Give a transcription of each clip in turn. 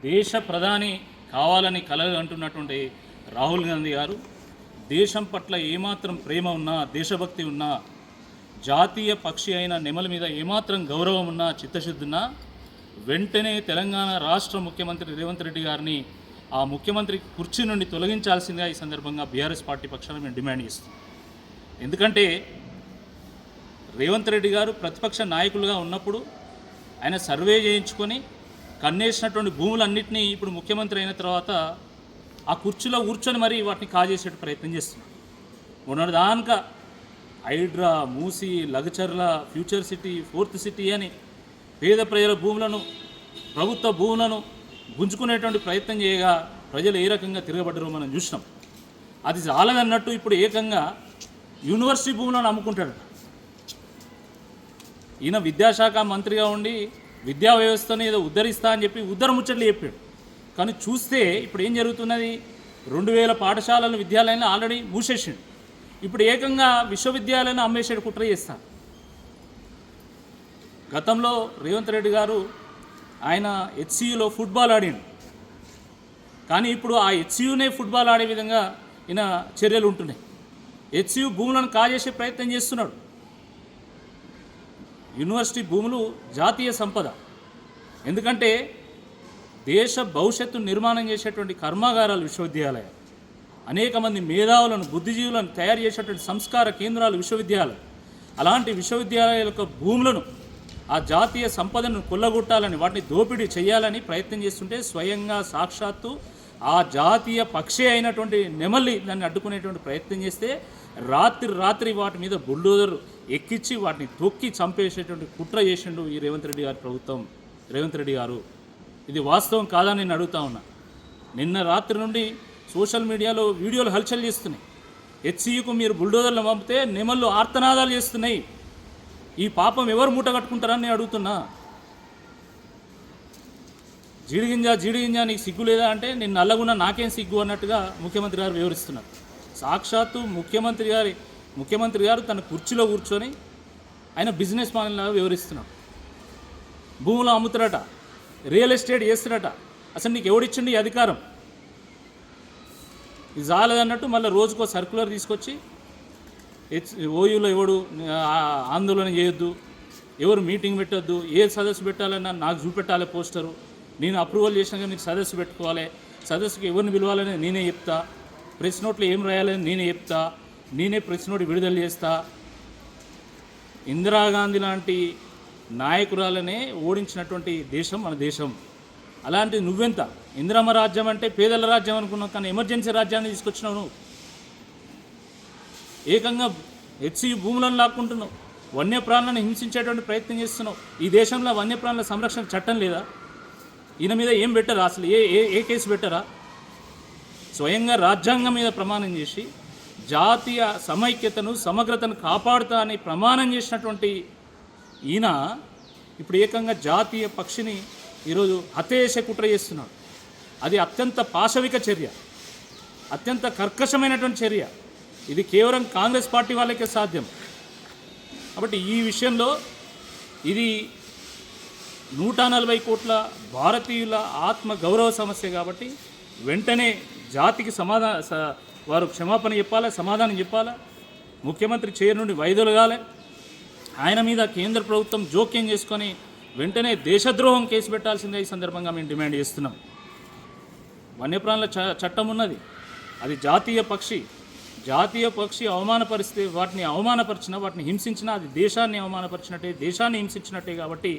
దేశ ప్రధాని కావాలని కలలు అంటున్నటువంటి రాహుల్ గాంధీ గారు దేశం పట్ల ఏమాత్రం ప్రేమ ఉన్నా, దేశభక్తి ఉన్నా, జాతీయ పక్షి అయిన నెమల మీద ఏమాత్రం గౌరవం ఉన్నా, చిత్తశుద్ధి ఉన్నా వెంటనే తెలంగాణ రాష్ట్ర ముఖ్యమంత్రి రేవంత్ రెడ్డి గారిని ఆ ముఖ్యమంత్రి కుర్చీ నుండి తొలగించాల్సిందిగా ఈ సందర్భంగా బీఆర్ఎస్ పార్టీ పక్షాన మేము డిమాండ్ చేస్తాం. ఎందుకంటే రేవంత్ రెడ్డి గారు ప్రతిపక్ష నాయకులుగా ఉన్నప్పుడు ఆయన సర్వే చేయించుకొని కన్నేసినటువంటి భూములన్నింటినీ ఇప్పుడు ముఖ్యమంత్రి అయిన తర్వాత ఆ కుర్చీలో కూర్చొని మరీ వాటిని కాజేసే ప్రయత్నం చేస్తున్నారు. మొన్నటిదాకా Hydraa, Musi, Lagacharla, future city, fourth city అని పేద ప్రజల భూములను, ప్రభుత్వ భూములను గుంజుకునేటువంటి ప్రయత్నం చేయగా ప్రజలు ఏ రకంగా తిరగబడ్డారో మనం చూసినాం. అది చాలదన్నట్టు ఇప్పుడు ఏకంగా యూనివర్సిటీ భూములను అమ్ముకుంటాడు. ఈయన విద్యాశాఖ మంత్రిగా ఉండి విద్యా వ్యవస్థను ఏదో ఉద్ధరిస్తా అని చెప్పి ఉద్ధర ముచ్చట్లు చెప్పాడు. కానీ చూస్తే ఇప్పుడు ఏం జరుగుతున్నది, 2000 పాఠశాలలు, విద్యాలయాలను ఆల్రెడీ మూసేసాడు. ఇప్పుడు ఏకంగా విశ్వవిద్యాలయాలను అమ్మేసాడు, కుట్ర చేస్తాడు. గతంలో రేవంత్ రెడ్డి గారు ఆయన హెచ్సియులో ఫుట్బాల్ ఆడిండు. కానీ ఇప్పుడు ఆ హెచ్సియునే ఫుట్బాల్ ఆడే విధంగా ఈయన చర్యలు ఉంటున్నాయి. హెచ్సియు భూములను కాజేసే ప్రయత్నం చేస్తున్నాడు. యూనివర్సిటీ భూములు జాతీయ సంపద. ఎందుకంటే దేశ భవిష్యత్తు నిర్మాణం చేసేటువంటి కర్మాగారాలు విశ్వవిద్యాలయాలు, అనేక మంది మేధావులను, బుద్ధిజీవులను తయారు చేసేటువంటి సంస్కార కేంద్రాలు విశ్వవిద్యాలయాలు. అలాంటి విశ్వవిద్యాలయాల యొక్క భూములను, ఆ జాతీయ సంపదను కొల్లగొట్టాలని, వాటిని దోపిడీ చేయాలని ప్రయత్నం చేస్తుంటే స్వయంగా సాక్షాత్తు ఆ జాతీయ పక్షి అయినటువంటి నెమలి దాన్ని అడ్డుకునేటువంటి ప్రయత్నం చేస్తే రాత్రి వాటి మీద బుల్డోజర్ ఎక్కించి వాటిని తొక్కి చంపేసేటువంటి కుట్ర చేసిండు ఈ రేవంత్ రెడ్డి గారి ప్రభుత్వం, రేవంత్ రెడ్డి గారు. ఇది వాస్తవం కాదని నేను అడుగుతా ఉన్నా. నిన్న రాత్రి నుండి సోషల్ మీడియాలో వీడియోలు హల్చల్ చేస్తున్నాయి. హెచ్సియుకు మీరు బుల్డోజర్లు పంపితే నెమళ్ళు ఆర్తనాదాలు చేస్తున్నాయి. ఈ పాపం ఎవరు మూట కట్టుకుంటారని నేను అడుగుతున్నా. జీడిగింజ నీకు సిగ్గు లేదా అంటే నేను నల్లగున్నా నాకేం సిగ్గు అన్నట్టుగా ముఖ్యమంత్రి గారు వివరిస్తున్నారు. సాక్షాత్తు ముఖ్యమంత్రి గారు తన కుర్చీలో కూర్చొని ఆయన బిజినెస్ మ్యాన్ లాగా వివరిస్తున్నాడు. భూములు అమ్ముతారట, రియల్ ఎస్టేట్ చేస్తారట. అసలు నీకు ఎవడిచ్చిండి ఈ అధికారం? ఇది చాలదన్నట్టు మళ్ళీ రోజుకో సర్క్యులర్ తీసుకొచ్చి ఓయూలో ఎవడు ఆందోళన చేయొద్దు, ఎవరు మీటింగ్ పెట్టొద్దు, ఏ సదస్సు పెట్టాలన్నా నాకు చూపెట్టాలి పోస్టరు, నేను అప్రూవల్ చేసినాక నీకు సదస్సు పెట్టుకోవాలి, సదస్సుకి ఎవరిని పిలవాలని నేనే చెప్తా, ప్రెస్ నోట్లో ఏం రాయాలని నేనే చెప్తా, నేనే ప్రెస్ నోట్ విడుదల చేస్తా. ఇందిరాగాంధీ లాంటి నాయకురాలనే ఓడించినటువంటి దేశం మన దేశం. అలాంటి నువ్వెంత? ఇందిరమ్మ రాజ్యం అంటే పేదల రాజ్యం అనుకున్నావు, కానీ ఎమర్జెన్సీ రాజ్యాన్ని తీసుకొచ్చినావు నువ్వు. ఏకంగా హెచ్సియు భూములను లాక్కుంటున్నావు, వన్యప్రాణులను హింసించేటువంటి ప్రయత్నం చేస్తున్నావు. ఈ దేశంలో వన్యప్రాణుల సంరక్షణ చట్టం లేదా? ఈయన మీద ఏం పెట్టరా? అసలు ఏ కేసు పెట్టరా? స్వయంగా రాజ్యాంగం మీద ప్రమాణం చేసి జాతీయ సమైక్యతను, సమగ్రతను కాపాడుతా అని ప్రమాణం చేసినటువంటి ఈయన ఇప్పుడు ఏకంగా జాతీయ పక్షిని ఈరోజు హత్యేసే కుట్ర చేస్తున్నాడు. అది అత్యంత పాశవిక చర్య, అత్యంత కర్కశమైనటువంటి చర్య. ఇది కేవలం కాంగ్రెస్ పార్టీ వాళ్ళకే సాధ్యం. కాబట్టి ఈ విషయంలో ఇది 140 కోట్ల భారతీయుల ఆత్మ గౌరవ సమస్య. కాబట్టి వెంటనే జాతికి వారు క్షమాపణ చెప్పాలి, సమాధానం చెప్పాలి. ముఖ్యమంత్రి చైర్ నుండి వైదొలగాలి. ఆయన మీద కేంద్ర ప్రభుత్వం జోక్యం చేసుకొని వెంటనే దేశద్రోహం కేసు పెట్టాల్సిందే ఈ సందర్భంగా మేము డిమాండ్ చేస్తున్నాం. వన్యప్రాణుల చట్టం ఉన్నది, అది జాతీయ పక్షి అవమానపరిస్తే, వాటిని అవమానపరిచినా, వాటిని హింసించినా అది దేశాన్ని అవమానపరిచినట్టే, దేశాన్ని హింసించినట్టే. కాబట్టి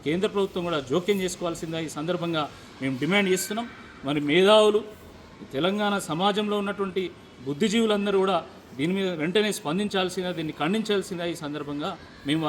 కేంద్ర ప్రభుత్వం కూడా జోక్యం చేసుకోవాల్సిందే ఈ సందర్భంగా మేము డిమాండ్ చేస్తున్నాం. మరి మేధావులు, తెలంగాణ సమాజంలో ఉన్నటువంటి బుద్ధిజీవులందరూ కూడా దీని మీద వెంటనే స్పందించాల్సిందే, దీన్ని ఖండించాల్సిందే ఈ సందర్భంగా మేము